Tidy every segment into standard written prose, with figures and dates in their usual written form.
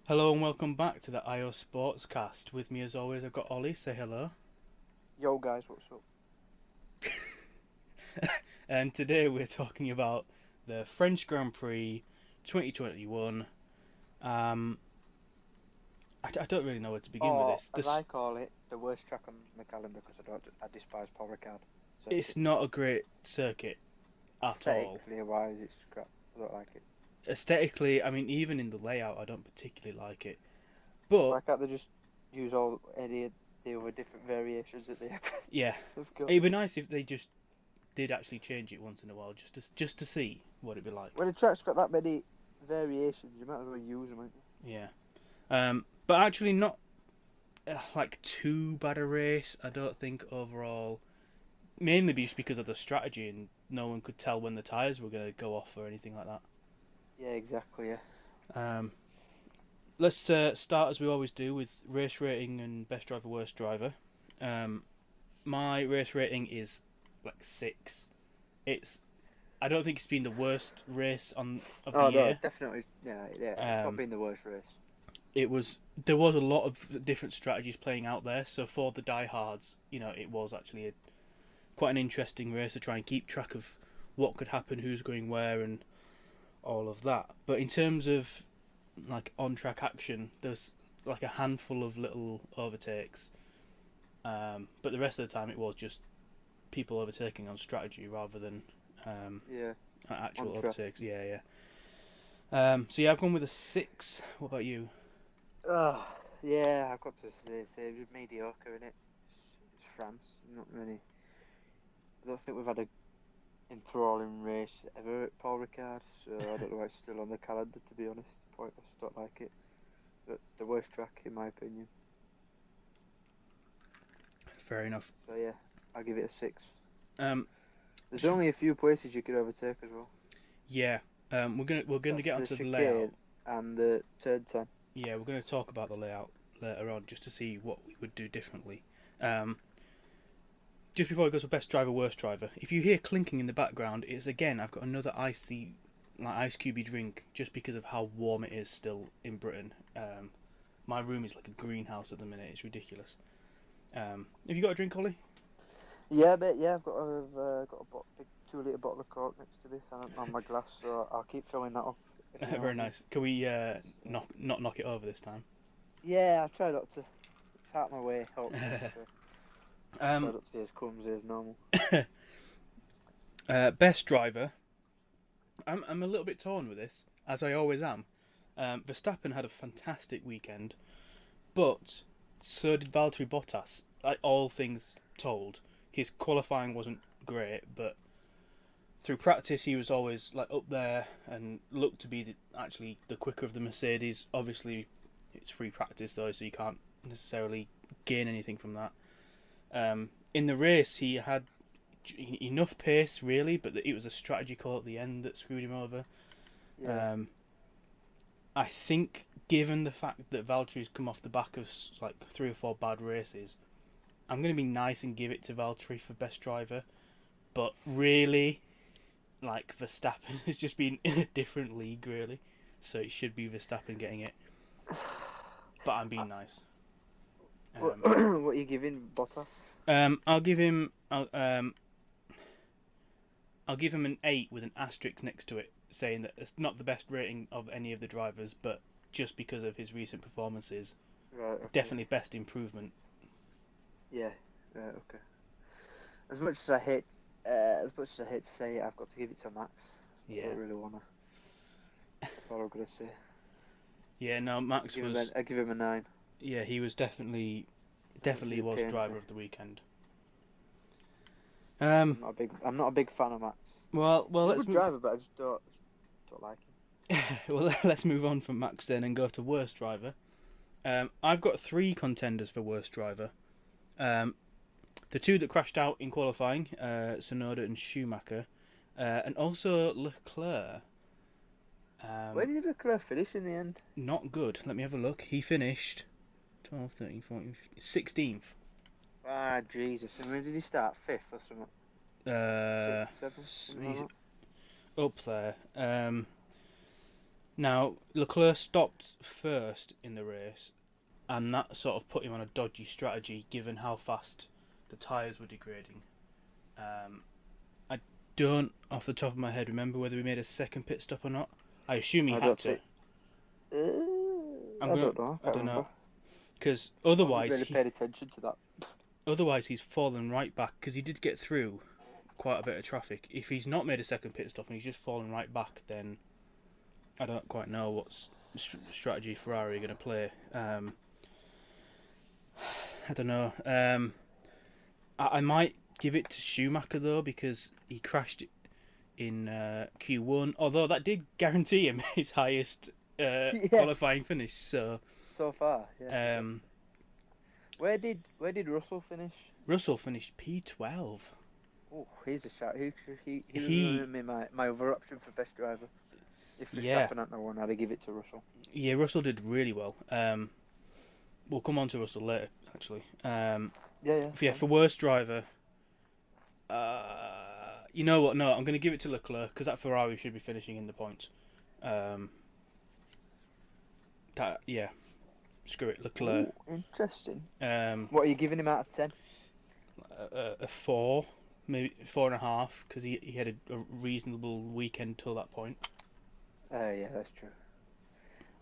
Hello and welcome back to the IO Sportscast. With me as always, I've got Ollie. Say hello. Yo guys, what's up? And today we're talking about the French Grand Prix 2021. Um, I don't really know where to begin with Or, this. as I call it, the worst track on the calendar because I despise Paul Ricard. It's Circuit. not a great circuit at all. Aesthetically wise, it's crap. I don't like it. Aesthetically, I mean, even in the layout, I don't particularly like it. Why But can't they just use any of the other different variations that they have yeah, got? it'd be nice if they just did actually change it once in a while, just to see what it'd be like. When a track's got that many variations, you might as well use them, ain't Yeah. But actually, not like too bad a race. I don't think overall. Mainly just because of the strategy, and no one could tell when the tyres were going to go off or anything like that. you? Yeah, exactly. Yeah. Um, let's start as we always do with race rating and best driver, worst driver. Um, my race rating is like 6. It's I don't think it's been the worst race of the Oh no, year. definitely. Yeah. It's not Um, been the worst race. there was a lot of different strategies playing out there. So for the diehards, it was actually quite an interesting race to try and keep track of what could happen, who's going where, and all of that. But in terms of like on track action, there's like a handful of little overtakes, but the rest of the time it was just people overtaking on strategy rather than Yeah. actual On track. overtakes. Yeah, yeah. So yeah, I've gone with a 6. What about you? Oh, yeah. I've got to say, it was mediocre in it. It's France. Not really. I don't think we've had a enthralling race ever at Paul Ricard, so I don't know why it's still on the calendar, to be honest. Pointless, don't like it. But the worst track, in my opinion. Fair enough. So yeah, I'll give it a 6. Um, There's only a few places you could overtake as well. yeah. We're gonna That's get the onto the layout. chicane and the turn 10. Yeah, we're gonna talk about the layout later on just to see what we would do differently. Um, just before I go to best driver, worst driver, if you hear clinking in the background, it's again I've got another icy, like ice cubey drink just because of how warm it is still in Britain. My room is like a greenhouse at the minute. It's ridiculous. Have you got a drink, Ollie? Yeah, but yeah, I've got a big 2 litre bottle of Coke next to me on my glass, so I'll keep filling that up every now Very and then. nice. Can we So, not knock it over this time? yeah, I try not to. It's out my way, hopefully, so try um, not to be as clumsy as normal. best driver. I'm a little bit torn with this, as I always am. Verstappen had a fantastic weekend, but so did Valtteri Bottas. Like, all things told, his qualifying wasn't great, but through practice he was always like up there and looked to be actually the quicker of the Mercedes. Obviously, it's free practice though, so you can't necessarily gain anything from that. In the race, he had enough pace really, but it was a strategy call at the end that screwed him over. Yeah. I think, given the fact that Valtteri's come off the back of like 3 or 4 bad races, I'm going to be nice and give it to Valtteri for best driver. But really, like Verstappen has just been in a different league, really. So it should be Verstappen getting it. But I'm being nice. What, Um, what are you giving Bottas? I'll give him. I'll give him an 8 with an asterisk next to it, saying that it's not the best rating of any of the drivers, but just because of his recent performances, Right, okay. definitely best improvement. Yeah, right, okay. As much as I hate, to say it, I've got to give it to Max. I Yeah, don't really wanna. That's all I'm gonna say. yeah. No, Max was. I give him a 9. Yeah, he was definitely Obviously, it was pains me. driver of the weekend. I'm not a big, I'm not a big fan of Max. Well, He's a let's good move. driver, but I just don't like him. Well, let's move on from Max then and go to worst driver. I've got 3 contenders for worst driver. Um, the 2 that crashed out in qualifying, Sonoda and Schumacher, and also Leclerc. Where did Leclerc finish in the end? Not good. Let me have a look. He finished 12, 13, 14, 15, 16th. Ah, Jesus! And when did he start? 5th or something? Uh, 6th, 7th, something like he's that. up there. Now, Leclerc stopped first in the race, and that sort of put him on a dodgy strategy given how fast the tyres were degrading. I don't, off the top of my head, remember whether we made a second pit stop or not. I assume he had to. I don't know. I don't know. Remember. Because I haven't otherwise, really paid attention to that. otherwise he's fallen right back because he did get through quite a bit of traffic. If he's not made a second pit stop and he's just fallen right back, then I don't quite know what's strategy Ferrari are going to play. I don't know. I might give it to Schumacher though because he crashed in Q1, although that did guarantee him his highest qualifying finish. So far, yeah. Where did Russell finish? Russell finished P12. Oh, he's a shout. He was my other option for best driver. If Verstappen hadn't won, I'd give it to Russell. Yeah, Russell did really well. We'll come on to Russell later, actually. For worst driver, you know what? No, I'm going to give it to Leclerc because that Ferrari should be finishing in the points. Screw it, Leclerc. Ooh, interesting. What are you giving him out of 10? A 4, maybe 4.5, because he had a reasonable weekend till that point. Yeah, that's true.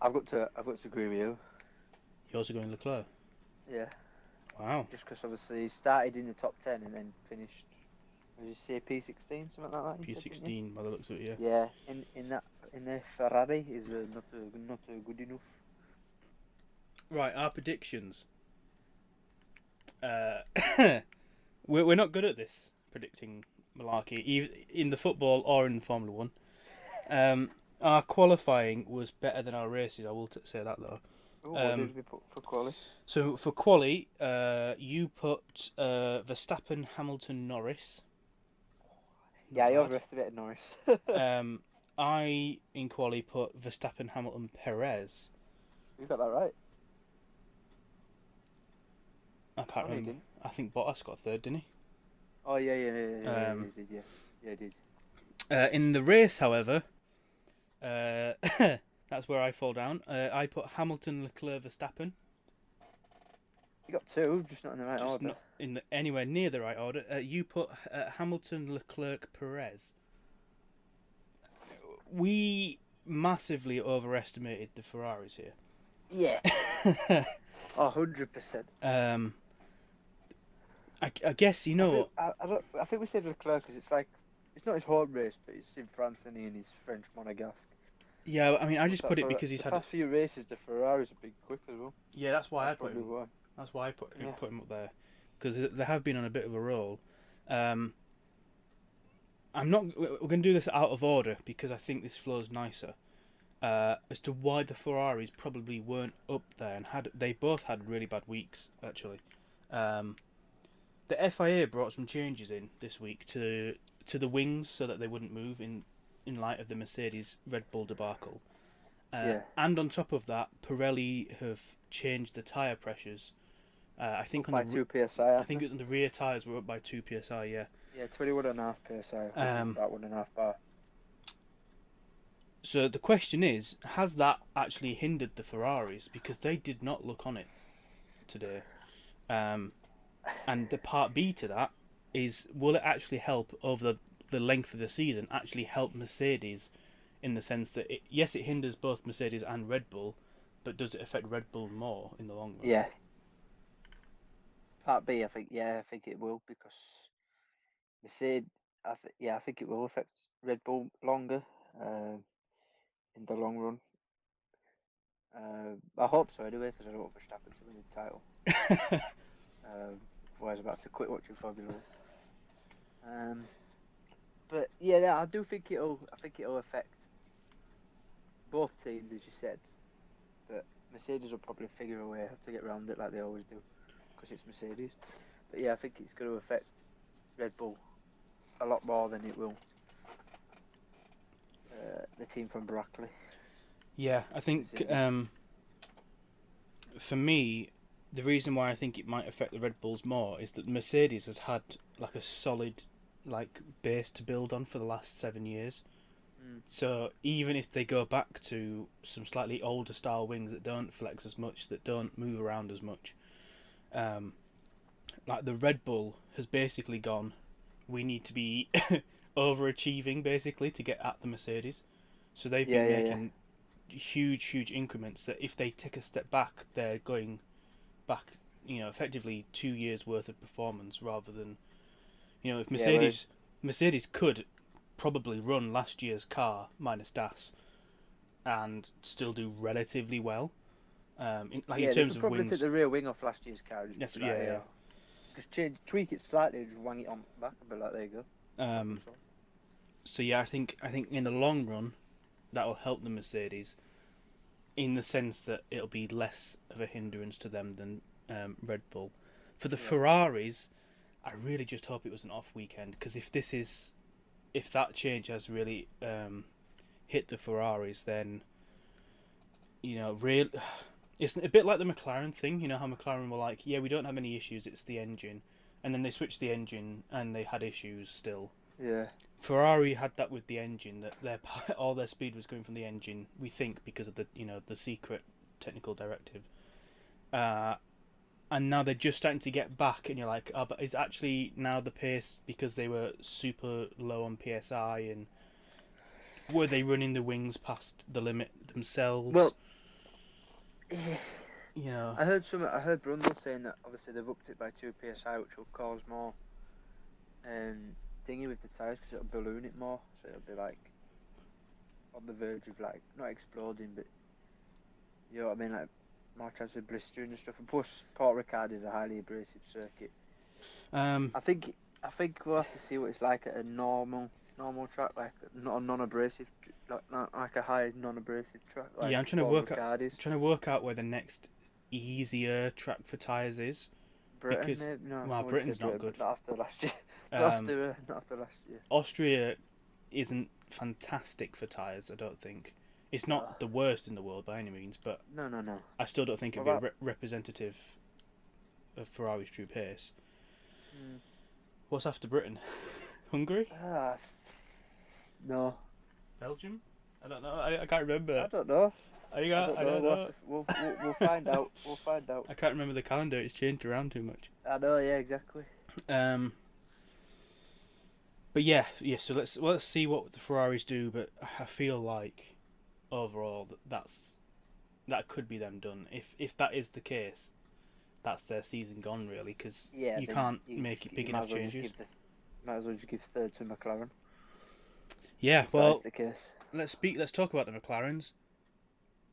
I've got to agree with you. You're also going Leclerc? Yeah. Wow. Just because obviously he started in the top 10 and then finished, did you say P16, something like that? P16 by the looks of it, yeah. Yeah, in the Ferrari is not good enough. Right, our predictions. We're not good at this, predicting malarkey, either in the football or in Formula 1. Our qualifying was better than our races, I will say that though. What did we put for quali? So for quali, you put Verstappen, Hamilton, Norris. Yeah, I overestimated Norris. I, in quali, put Verstappen, Hamilton, Perez. You got that right. I can't remember. I think Bottas got third, didn't he? Oh, yeah, he did. Yeah, he did. In the race, however, that's where I fall down. I put Hamilton, Leclerc, Verstappen. You got 2, just not in the right just order. Not anywhere near the right order. You put Hamilton, Leclerc, Perez. We massively overestimated the Ferraris here. Yeah. 100%. I guess what. I think we said Leclerc because it's not his home race, but it's in France and in his French Monegasque. Yeah, I mean, I just put it because he's had the past few races. The Ferraris have been quick as well. Yeah, that's why I put him. That's why I put him up there because they have been on a bit of a roll. I'm not. We're going to do this out of order because I think this flows nicer. As to why the Ferraris probably weren't up there and they both had really bad weeks actually. The FIA brought some changes in this week to the wings so that they wouldn't move in light of the Mercedes Red Bull debacle. And on top of that, Pirelli have changed the tyre pressures. I think by 2 psi. I think it was the rear tyres were up by 2 psi. Yeah. Yeah, 21.5 psi. About 1.5 bar. So the question is, has that actually hindered the Ferraris because they did not look on it today? And the part B to that is, will it actually help over the length of the season, actually help Mercedes in the sense that, it hinders both Mercedes and Red Bull, but does it affect Red Bull more in the long run? Yeah. Part B, I think it will because Mercedes, I think it will affect Red Bull longer in the long run. I hope so anyway because I don't want Verstappen to win the title. Otherwise, I'm about to quit watching Formula 1. But yeah, I do think it'll affect both teams, as you said. But Mercedes will probably figure a way how to get around it like they always do, because it's Mercedes. But yeah, I think it's going to affect Red Bull a lot more than it will the team from Brackley. Yeah, I think for me, the reason why I think it might affect the Red Bulls more is that Mercedes has had like a solid base to build on for the last 7 years. So even if they go back to some slightly older style wings that don't flex as much, that don't move around as much, like the Red Bull has basically gone, we need to be overachieving basically to get at the Mercedes. So they've been making huge increments that if they take a step back, they're going back, effectively 2 years worth of performance rather than, if Mercedes could probably run last year's car minus DAS and still do relatively well. In terms of probably wings, take the rear wing off last year's car. Just tweak it slightly, just wang it on back a bit. Like there you go. So yeah, I think in the long run, that will help the Mercedes, in the sense that it'll be less of a hindrance to them than Red Bull. For the Ferraris, I really just hope it was an off weekend, because if that change has really hit the Ferraris, then it's a bit like the McLaren thing. You know how McLaren were like, yeah, we don't have any issues, it's the engine, and then they switched the engine and they had issues still. Yeah. Ferrari had that with the engine, that all their speed was going from the engine, we think, because of the secret technical directive. And now they're just starting to get back, and you're like, oh, but it's actually now the pace because they were super low on PSI, and were they running the wings past the limit themselves? Well, yeah. I heard Brundle saying that obviously they've upped it by 2 PSI, which will cause more thingy with the tyres, because it'll balloon it more, so it'll be like on the verge of like not exploding, but you know what I mean, like more chance of blistering and stuff. And plus, Port Ricard is a highly abrasive circuit. I think we'll have to see what it's like at a normal track, like not a non-abrasive, like a high non-abrasive track. Like I'm trying to work out where the next easier track for tyres is. Britain, Britain's not good. Not after last year. Not after last year. Austria isn't fantastic for tyres, I don't think. It's not the worst in the world by any means, but no. I still don't think it'd be representative of Ferrari's true pace. What's after Britain? Hungary? No. Belgium? I don't know. I can't remember. I don't know. I don't know. We'll find out. We'll find out. I can't remember the calendar. It's changed around too much. I know. Yeah, exactly. But yeah. So let's see what the Ferraris do. But I feel like overall that could be them done. If that is the case, that's their season gone really, because you can't make big enough changes. Might as well just give third to McLaren. Yeah, well, that's the case. Let's talk about the McLarens.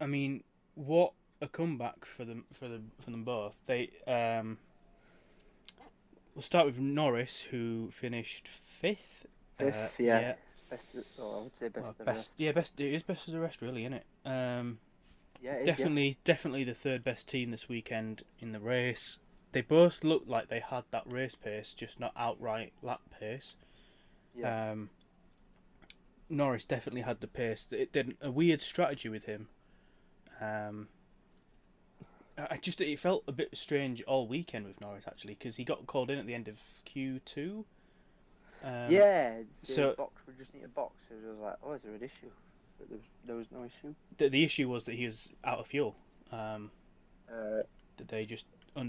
I mean, what a comeback for them both. They we'll start with Norris, who finished fifth. Fifth, yeah. I would say best of the rest. Yeah, best. It is best of the rest, really, isn't it? Yeah, definitely the third best team this weekend in the race. They both looked like they had that race pace, just not outright lap pace. Yeah. Norris definitely had the pace. It did a weird strategy with him. It felt a bit strange all weekend with Norris, actually, because he got called in at the end of Q2. So box, we just need a box. So it was like, oh, is there an issue? But there was no issue. The issue was that he was out of fuel. That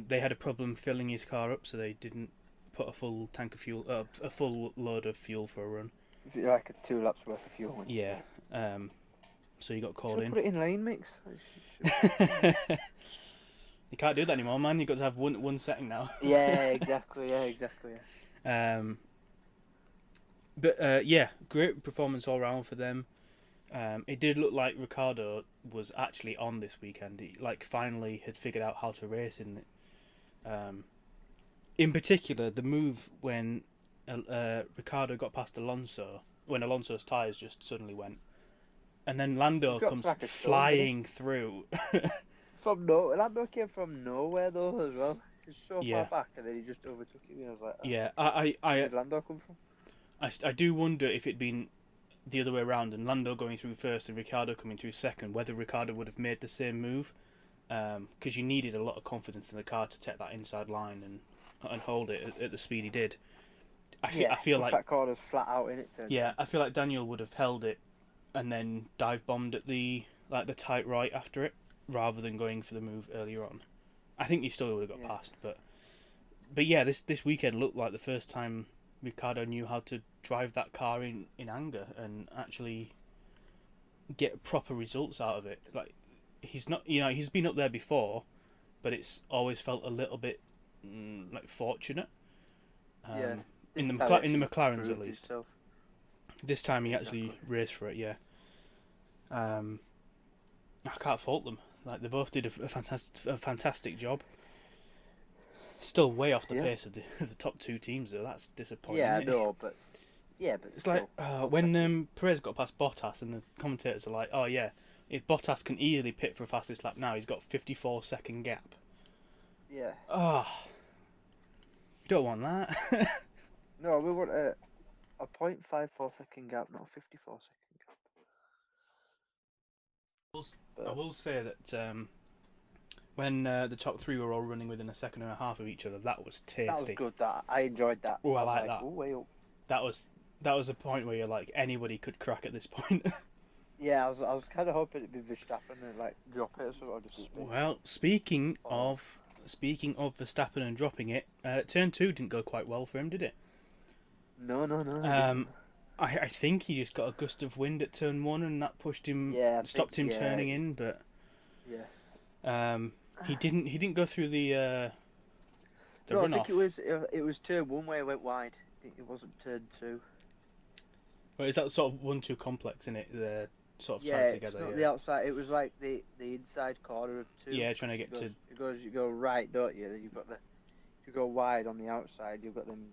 they had a problem filling his car up, so they didn't put a full tank of fuel, a full load of fuel for a run. Like 2 laps worth of fuel. Yeah. So he got called in. Put it in lane mix. You can't do that anymore, man. You've got to have one setting now. Yeah, exactly. But great performance all round for them. It did look like Ricciardo was actually on this weekend. He finally had figured out how to race in it. In particular, the move when Ricciardo got past Alonso, when Alonso's tyres just suddenly went, and then Lando comes flying through. Lando came from nowhere though as well. He's so far back, and then he just overtook him. And I was like, where did Lando come from? I do wonder if it'd been the other way around and Lando going through first and Ricciardo coming through second, whether Ricciardo would have made the same move, because you needed a lot of confidence in the car to take that inside line and hold it at the speed he did. I feel like that corner's flat out in it. I feel like Daniel would have held it and then dive bombed at the tight right after it, rather than going for the move earlier on. I think he still would have got past, but yeah, this weekend looked like the first time Ricciardo knew how to drive that car in anger and actually get proper results out of it. Like, he's not, he's been up there before, but it's always felt a little bit like fortunate. In the McLarens at least. Himself. This time he actually raced for it. Yeah. I can't fault them. Like, they both did a fantastic job. Still way off the pace of the top two teams though. That's disappointing. Yeah, I know, but it's still. Like when Perez got past Bottas, and the commentators are like, "Oh yeah, if Bottas can easily pit for a fastest lap now, he's got 54-second gap." Yeah. Oh, you don't want that. No, we want a 0.54-second gap, not a 54-second gap. I will say that when the top three were all running within a second and a half of each other, that was tasty. That was good. I enjoyed that. Oh, I like that. Oh, way up. That was a point where you're like, anybody could crack at this point. Yeah, I was kind of hoping it'd be Verstappen and like drop it, so I just spin. Well, speaking of Verstappen and dropping it, turn 2 didn't go quite well for him, did it? No. I think he just got a gust of wind at turn 1, and that pushed him, stopped him turning in. But he didn't go through the runoff. I think it was turn 1 where it went wide. It wasn't turn 2. Well, is that sort of 1-2 complex, isn't it? They're sort of tied together. It's not the outside. It was like the inside corner of 2. Yeah, trying to get to. It goes. You go right, don't you? Then you've got if you go wide on the outside, you've got them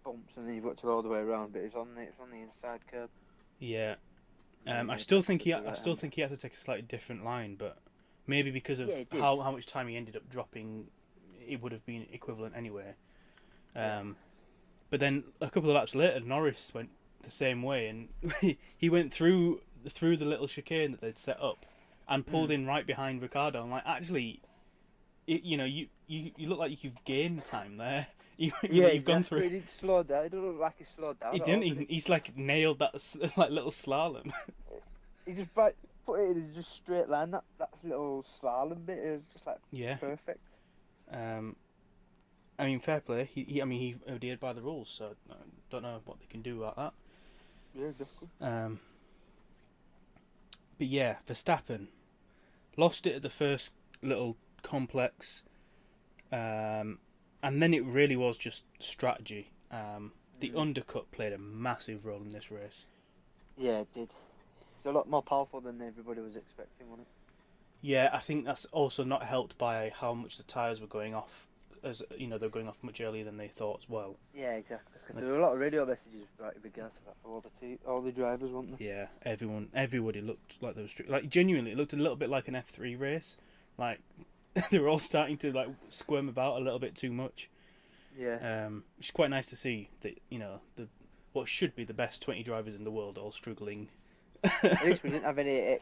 bumps, and then you've got to go all the way around. But it's on the inside curb. Yeah. I still think he had to take a slightly different line, but maybe because of how much time he ended up dropping, it would have been equivalent anyway. But then a couple of laps later, Norris went the same way, and he went through the little chicane that they'd set up and pulled in right behind Ricciardo. I'm like, actually, you look like you've gained time there. You've gone through. He didn't slow down. It doesn't look like he slowed down. He didn't even. He's like nailed that like little slalom. He just put it in just straight line. That little slalom bit is just like perfect. I mean, fair play. He adhered by the rules, so I don't know what they can do about that. Yeah, exactly. But yeah, Verstappen lost it at the first little complex, and then it really was just strategy. The undercut played a massive role in this race. Yeah, it did. It's a lot more powerful than everybody was expecting, wasn't it? Yeah, I think that's also not helped by how much the tyres were going off. As they're going off much earlier than they thought as well. Yeah, exactly. Because there were a lot of radio messages in regards to that for all the drivers, weren't there? Yeah, everybody looked like they were like genuinely. It looked a little bit like an F3 race. Like they were all starting to like squirm about a little bit too much. Yeah. It's quite nice to see that what should be the best 20 drivers in the world all struggling. At least we didn't have any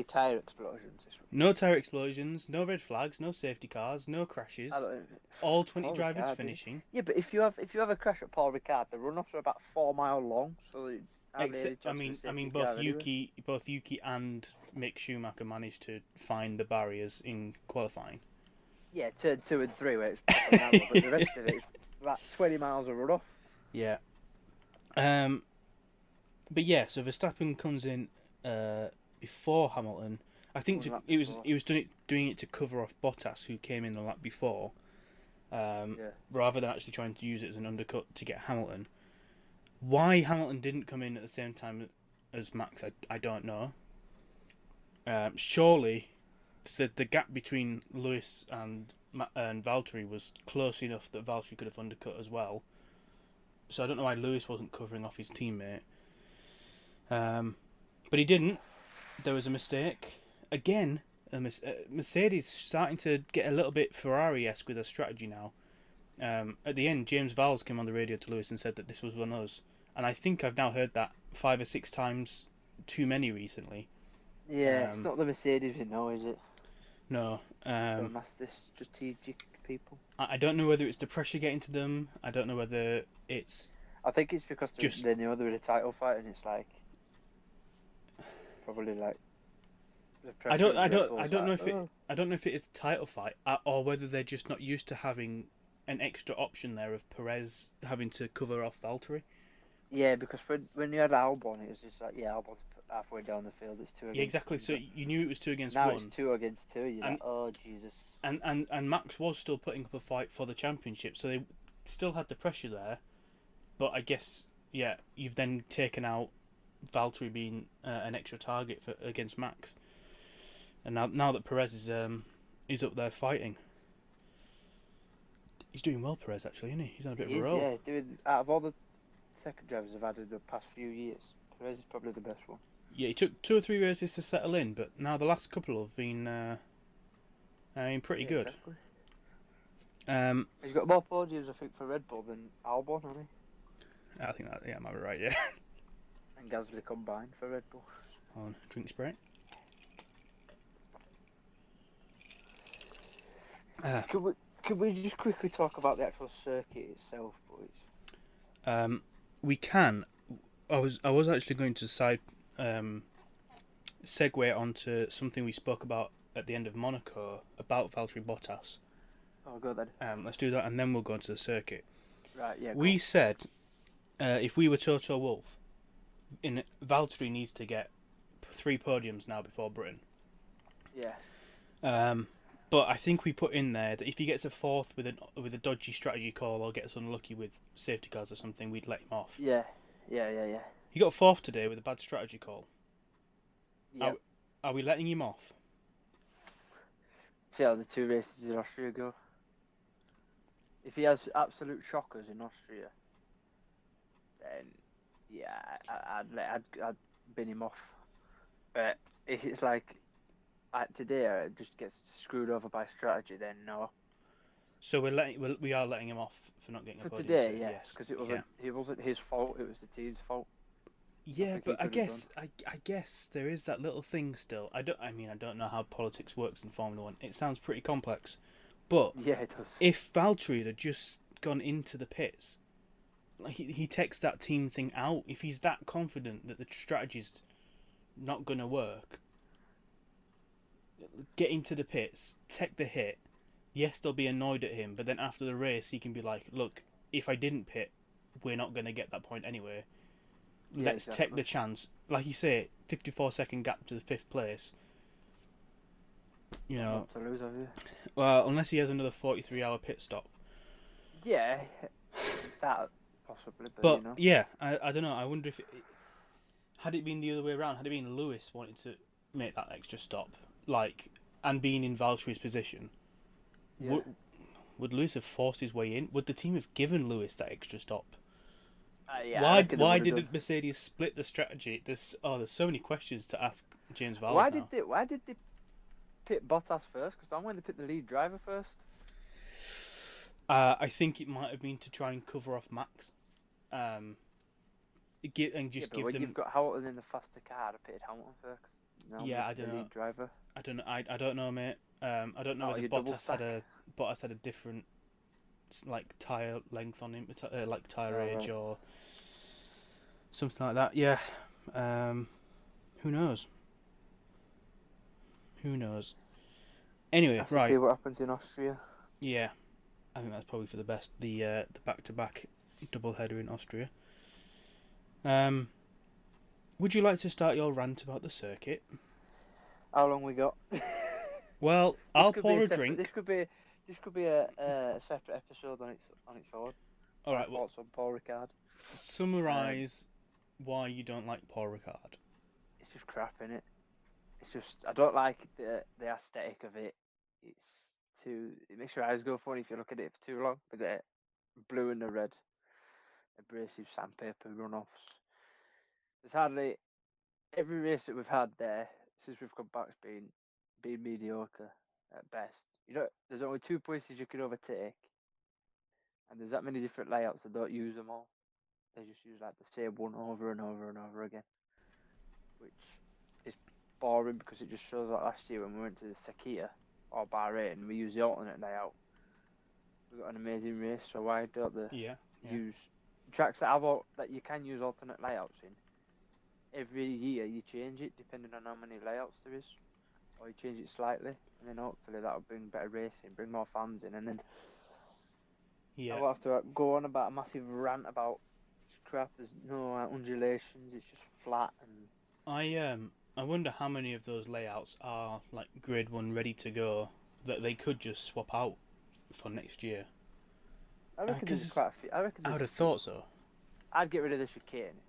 tyre explosions this week. No tyre explosions, no red flags, no safety cars, no crashes. All 20 drivers finishing. Yeah, but if you have a crash at Paul Ricard, the runoffs are about 4 mile long, so I mean, both Yuki and Mick Schumacher managed to find the barriers in qualifying. Yeah, turn 2 and 3 where it's narrow, but the rest of it is about 20 miles of runoff. Yeah. But yeah, so Verstappen comes in before Hamilton. I think he was doing it to cover off Bottas, who came in the lap before, rather than actually trying to use it as an undercut to get Hamilton. Why Hamilton didn't come in at the same time as Max, I don't know. Surely the gap between Lewis and Valtteri was close enough that Valtteri could have undercut as well. So I don't know why Lewis wasn't covering off his teammate. But he didn't. There was a mistake. Again, Mercedes starting to get a little bit Ferrari-esque with their strategy now. At the end, James Vowles came on the radio to Lewis and said that this was on us. And I think I've now heard that 5 or 6 times too many recently. Yeah, it's not the Mercedes we know, is it? No. Master strategic people. I don't know whether it's the pressure getting to them. I don't know whether it's... I think it's because Just they know they're in a title fight, and it's like probably like the I pressure don't of I the Red don't Bulls. I don't know Like, if it is the title fight or whether they're just not used to having an extra option there of Perez having to cover off Valtteri. yeah, because when you had Albon, it was just like Albon's halfway down the field. It's two Yeah, against exactly. one. So you knew it was two against Now it's one, 2 against 2. You're like, and oh Jesus. and Max was still putting up a fight for the championship, so they still had the pressure there. But I guess you've then taken out Valtteri being an extra target against Max, and now that Perez is up there fighting, he's doing well. Perez actually, isn't he? He's on a bit of a roll. Yeah, doing out of all the second drivers I've had in the past few years, Perez is probably the best one. Yeah, he took 2 or 3 races to settle in, but now the last couple have been pretty good. Exactly. Um, He's got more podiums, I think, for Red Bull than Albon, hasn't he? I think that I might be right. Yeah. And Gasly combined for Red Bull. On drink spray. Could we just quickly talk about the actual circuit itself, boys? We can. I was actually going to segue onto something we spoke about at the end of Monaco about Valtteri Bottas. Oh, go then. Let's do that, and then we'll go into the circuit. Right, yeah. We said if we were Toto Wolff, Valtteri needs to get 3 podiums now before Britain. Yeah. But I think we put in there that if he gets a 4th with a dodgy strategy call or gets unlucky with safety cars or something, we'd let him off. Yeah. He got 4th today with a bad strategy call. Yep. Are we letting him off? See how the 2 races in Austria go. If he has absolute shockers in Austria, then yeah, I'd bin him off. But if it's like today, it just gets screwed over by strategy, then no. So we are letting him off for not getting a podium today, today, yes, because it wasn't his fault. It was the team's fault. Yeah, but I guess there is that little thing still. I don't know how politics works in Formula One. It sounds pretty complex, but yeah, it does. If Valtteri had just gone into the pits, he takes that team thing out. If he's that confident that the strategy's not gonna work, get into the pits, take the hit. Yes, they'll be annoyed at him, but then after the race, he can be like, "Look, if I didn't pit, we're not gonna get that point anyway. Yeah, Let's take the chance." Like you say, 54-second gap to the 5th place. You know, Not to lose, have you? well, unless he has another 43-hour pit stop. Yeah, that possibly. But you know. yeah, I don't know. I wonder if had it been the other way around, had it been Lewis wanting to make that extra stop, and being in Valtteri's position, Yeah. would Lewis have forced his way in? Would the team have given Lewis that extra stop? Yeah, I reckon they Why would've didn't done. Mercedes split the strategy? There's so many questions to ask James Vowles Why now. did they pit Bottas first? Because I'm going to pit the lead driver first. I think it might have been to try and cover off Max. Give them. You've got Hamilton in the faster car, I pitted Hamilton first. Yeah, I don't know. Lead driver. I don't know. I don't know, mate. I don't know whether you double Bottas had a different tire length on him, tire age right. or something like that. Yeah. Who knows? Anyway, Have to right. see what happens in Austria. Yeah, I think that's probably for the best. The back-to-back double header in Austria. Would you like to start your rant about the circuit? How long we got? Well, I'll pour a drink. This could be a separate episode on its own. All right. Well, thoughts on Paul Ricard. Summarise why you don't like Paul Ricard. It's just crap, innit? It's just I don't like the aesthetic of it. It makes your eyes go funny if you look at it for too long. With the blue and the red, abrasive sandpaper runoffs. There's hardly every race that we've had there since we've come back has been mediocre at best. There's only 2 places you can overtake, and there's that many different layouts that don't use them all. They just use the same one over and over and over again, which is boring because it just shows last year when we went to the Sakhir or Bahrain, we used the alternate layout. We got an amazing race, so why don't they tracks that you can use alternate layouts in, every year you change it depending on how many layouts there is, or you change it slightly, and then hopefully that'll bring better racing, bring more fans in, and then I will have to go on about a massive rant about crap. There's no undulations; it's just flat. And I wonder how many of those layouts are like Grade 1 ready to go that they could just swap out for next year. I reckon there's quite a few. I would have thought so. I'd get rid of the chicane.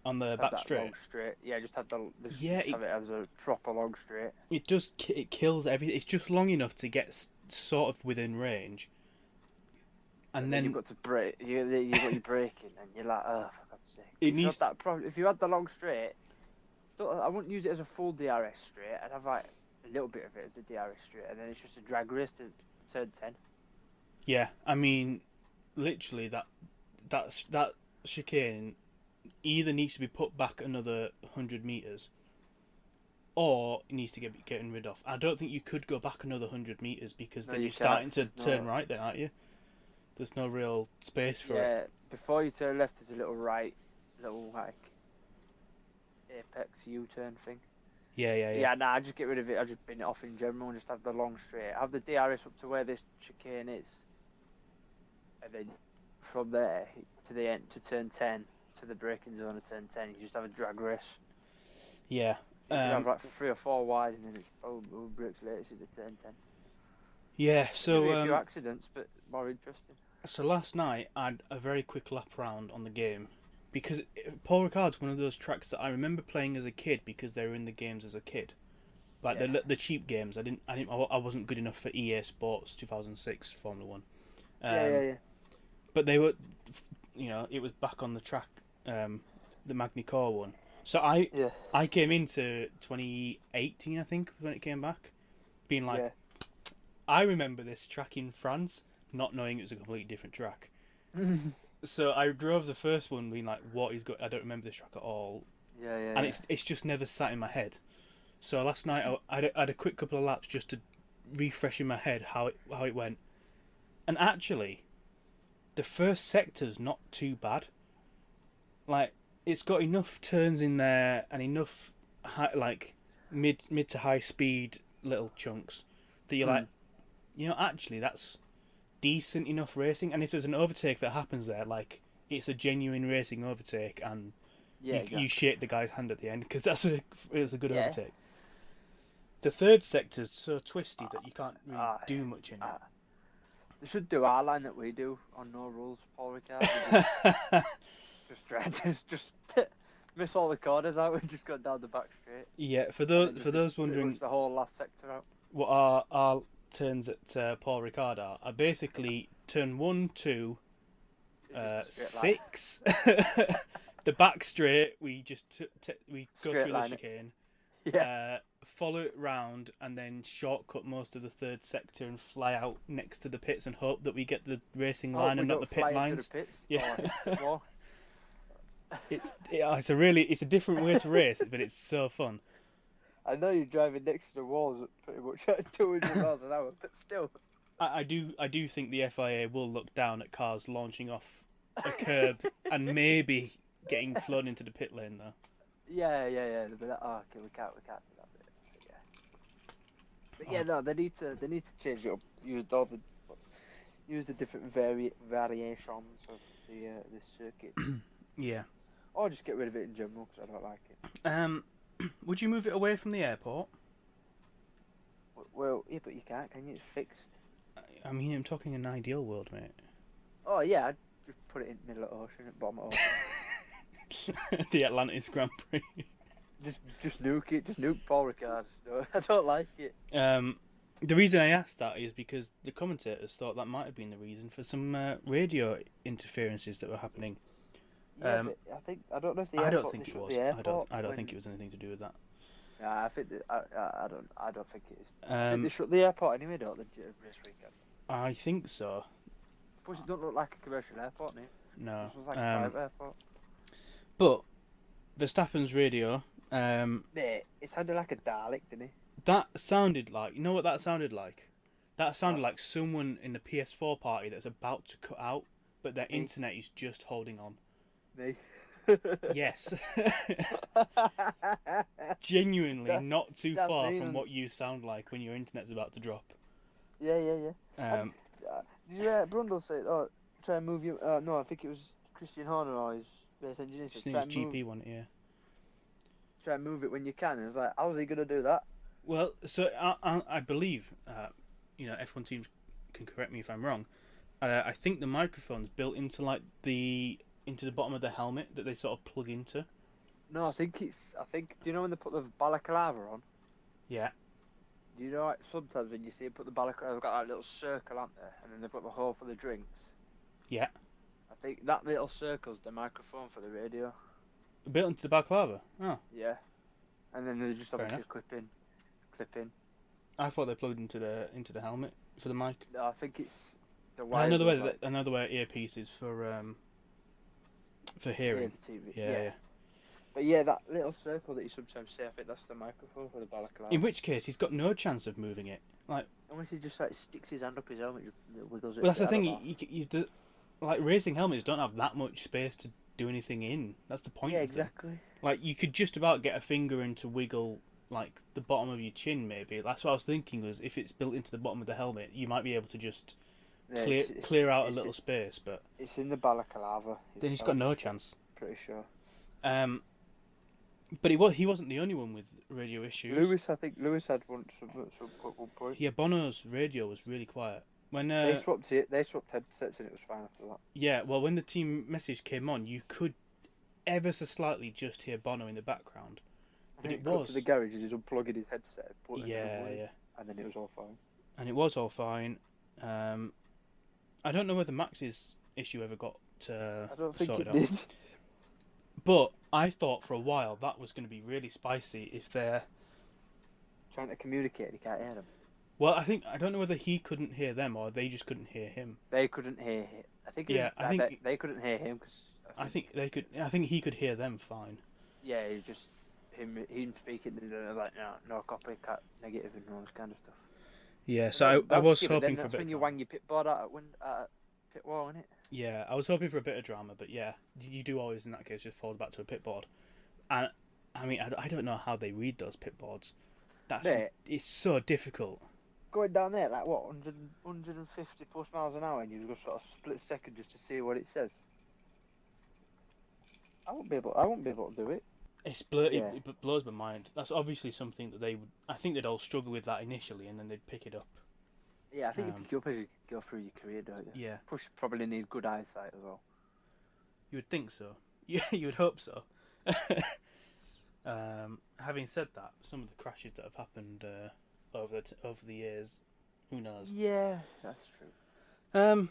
On the back straight? Long straight. Yeah, just have have it as a proper long straight. It kills everything. It's just long enough to get sort of within range. And then you've got to brake. You've got your braking, and you're like, oh, for God's sake. If you had the long straight, I wouldn't use it as a full DRS straight. I'd have like a little bit of it as a DRS straight, and then it's just a drag race to turn 10. Yeah, I mean, literally that chicane either needs to be put back another 100 meters, or it needs to get getting rid of. I don't think you could go back another 100 meters because then you're starting to turn right, then, aren't you? There's no real space for it. Yeah, before you turn left, there's a little like apex U-turn thing. Yeah. Nah, I just get rid of it. I just bin it off in general and just have the long straight. Have the DRS up to where this chicane is, and then from there to the end to turn 10 to the braking zone of turn 10, you just have a drag race. Yeah. You have like 3 or 4 wide, and then it's brakes latest at the turn 10. Yeah, so a few accidents, but more interesting. So last night I had a very quick lap round on the game because Paul Ricard's one of those tracks that I remember playing as a kid because they were in the games as a kid, like the cheap games. I wasn't good enough for EA Sports 2006 Formula 1. Yeah. But they were, it was back on the track, the Magny Core one. So I came into 2018, I think, when it came back, being like, I remember this track in France, not knowing it was a completely different track. So I drove the first one being like, I don't remember this track at all. And it's just never sat in my head. So last night I had a quick couple of laps just to refresh in my head how it went. And actually, the first sector's not too bad. Like, it's got enough turns in there and enough mid to high speed little chunks that you're like, actually that's decent enough racing. And if there's an overtake that happens there, like, it's a genuine racing overtake, and you shake the guy's hand at the end because it's a good overtake. The third sector's so twisty that you can't really do much in it. They should do our line that we do on no rules, Paul Ricard. just miss all the corners out and just go down the back straight. Yeah, for those wondering, the whole last sector out. What our turns at Paul Ricard are basically turn 1, 2, 6. The back straight, we just we go straight through the chicane. Follow it round and then shortcut most of the third sector and fly out next to the pits and hope that we get the racing line and not the pit lines. It's a different way to race, but it's so fun. I know you're driving next to the walls at pretty much at 200 miles an hour, but still. I do think the FIA will look down at cars launching off a curb and maybe getting flown into the pit lane though. Yeah. They'll be like, okay, we can't do that bit. But yeah, no, they need to change it up. Use the different variations of the circuit. Yeah. Or just get rid of it in general because I don't like it. Would you move it away from the airport? Well, yeah, but you can't. Can you? It's fixed. I mean, I'm talking an ideal world, mate. Oh yeah, I'd just put it in the middle of the ocean, at bottom of the ocean. The Atlantis Grand Prix. Just nuke it. Just nuke Paul Ricard. No, I don't like it. The reason I asked that is because the commentators thought that might have been the reason for some radio interferences that were happening. Yeah, I don't know if the airport. I don't think it was. I don't think it was anything to do with that. Yeah, I think I don't think it is. I think they shut the airport anyway, don't they, race weekend? I think so. Plus, it don't look like a commercial airport, mate. No. It looks like a private airport. But Verstappen's radio. Mate, it sounded like a Dalek, didn't it? That sounded like. You know what that sounded like? That sounded like someone in the PS4 party that's about to cut out but their Me. internet is just holding on. Me. Yes. Genuinely That- not too that's far me, from and- what you sound like when your internet's about to drop. Yeah. Um, Did you hear Brundle say, "Oh, try and move you"? No, I think it was Christian Horner or his race engineer said, just think it's GP one, yeah. try and move it when you can. And I was like, how's he gonna do that? Well, so I believe, F1 teams can correct me if I'm wrong. I think the microphone's built into into the bottom of the helmet that they sort of plug into. No, I think. Do you know when they put the balaclava on? Yeah. Do you know, like, sometimes when you see them put the balaclava, they've got that little circle, aren't they? And then they've got the hole for the drinks. Yeah. I think that little circle's the microphone for the radio. Built into the balaclava. Oh, Yeah. And then they just Fair obviously enough. clip in. I thought they plugged into the helmet for the mic. No, I think it's the wire. Another way goes, another way earpieces for to hear hearing. the TV. Yeah. But yeah, that little circle that you sometimes see, I think that's the microphone for the balaclava. In which case, he's got no chance of moving it. Like, Unless he just like sticks his hand up his helmet, it wiggles it. well, that's the a bit, I thing. don't know. Like racing helmets don't have that much space to do anything in. That's the point. Yeah, of them. exactly. Like you could just about get a finger in to wiggle like the bottom of your chin. Maybe that's what I was thinking. Was if it's built into the bottom of the helmet, you might be able to just Yeah, clear out a little space. But It's in the balaclava. then he's got no chance. Pretty sure. But he wasn't the only one with radio issues. I think Lewis had one at one point. Yeah, Bono's radio was really quiet. When They swapped headsets and it was fine after that. yeah, well, when the team message came on, you could ever so slightly just hear Bono in the background. But it got was to the garage and he's unplugging his headset, putting it yeah, away, and then it was all fine. and it was all fine. I don't know whether Max's issue ever got I don't think sorted it out. did. But I thought for a while that was going to be really spicy if they're. Trying to communicate, he can't hear them. Well, I don't know whether he couldn't hear them or they just couldn't hear him. They couldn't hear him. I think. They couldn't hear him because. I think they could. I think he could hear them fine. Yeah, it was just him speaking like no copycat negative and all this kind of stuff. Yeah, so I was hoping for a That's bit. when Of you drama. wang your pit board out at pit wall, isn't it? Yeah, I was hoping for a bit of drama, but yeah, you do always in that case just fall back to a pit board. And I mean, I don't know how they read those pit boards. Mate. It's so difficult. Going down there, like what, 150 plus miles an hour, and you just sort of split second just to see what it says. I won't be able to do it. It blows my mind. That's obviously something that they would. I think they'd all struggle with that initially, and then they'd pick it up. Yeah, I think you pick it up as you go through your career, don't you? Yeah, Plus, you probably need good eyesight as well. you would think so. Yeah, you would hope so. Having said that, some of the crashes that have happened over the years, who knows? Yeah, that's true.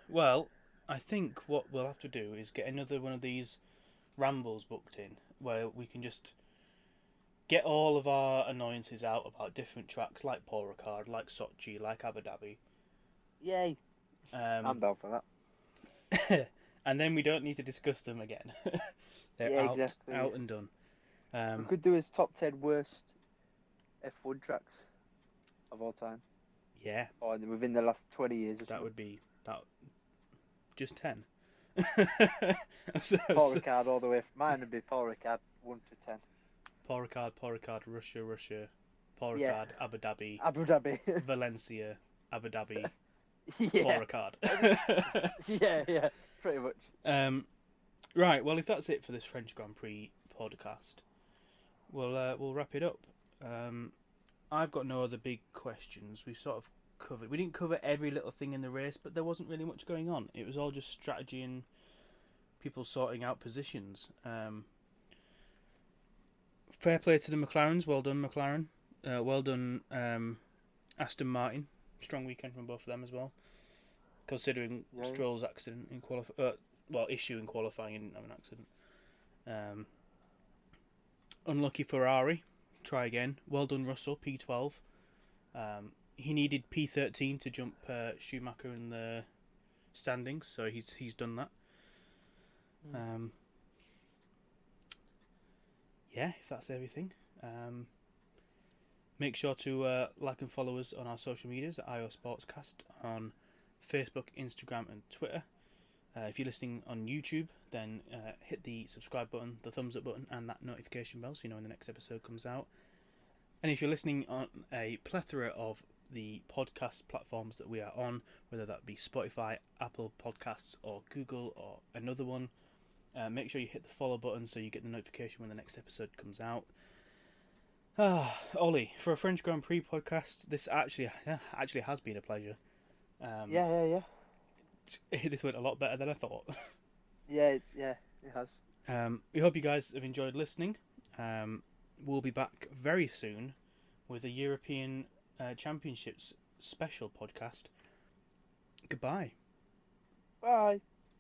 Well, I think what we'll have to do is get another one of these rambles booked in, where we can just get all of our annoyances out about different tracks, like Paul Ricard, like Sochi, like Abu Dhabi. Yay! I'm down for that. And then we don't need to discuss them again. They're Yeah, out, exactly. out and done. We could do his top 10 worst F1 tracks of all time, Yeah, or within the last 20 years. Or that would be that. Just 10. Paul Ricard all the way. Mine would be Paul Ricard 1 to 10. Paul Ricard, Russia, Paul Ricard, Yeah. Abu Dhabi, Abu Dhabi. Valencia, Abu Dhabi, Yeah. Paul Ricard. yeah, pretty much. Right, well, if that's it for this French Grand Prix podcast, we'll wrap it up. I've got no other big questions. We sort of covered. We didn't cover every little thing in the race, but there wasn't really much going on. It was all just strategy and people sorting out positions. Fair play to the McLarens. Well done, McLaren. Well done, Aston Martin. Strong weekend from both of them as well. Considering Stroll's accident in issue in qualifying, he didn't have an accident. Unlucky Ferrari. Try again. Well done, Russell. P12. He needed P13 to jump Schumacher in the standings, so he's done that. Yeah, if that's everything. Make sure to like and follow us on our social medias at IO Sportscast on Facebook, Instagram, and Twitter. If you're listening on YouTube, then hit the subscribe button, the thumbs up button, and that notification bell so you know when the next episode comes out. And if you're listening on a plethora of the podcast platforms that we are on, whether that be Spotify, Apple Podcasts, or Google, or another one, make sure you hit the follow button so you get the notification when the next episode comes out. Ollie, for a French Grand Prix podcast, this actually has been a pleasure. Yeah. This went a lot better than I thought. Yeah, it has. We hope you guys have enjoyed listening. We'll be back very soon with a European Championships special podcast. Goodbye. Bye.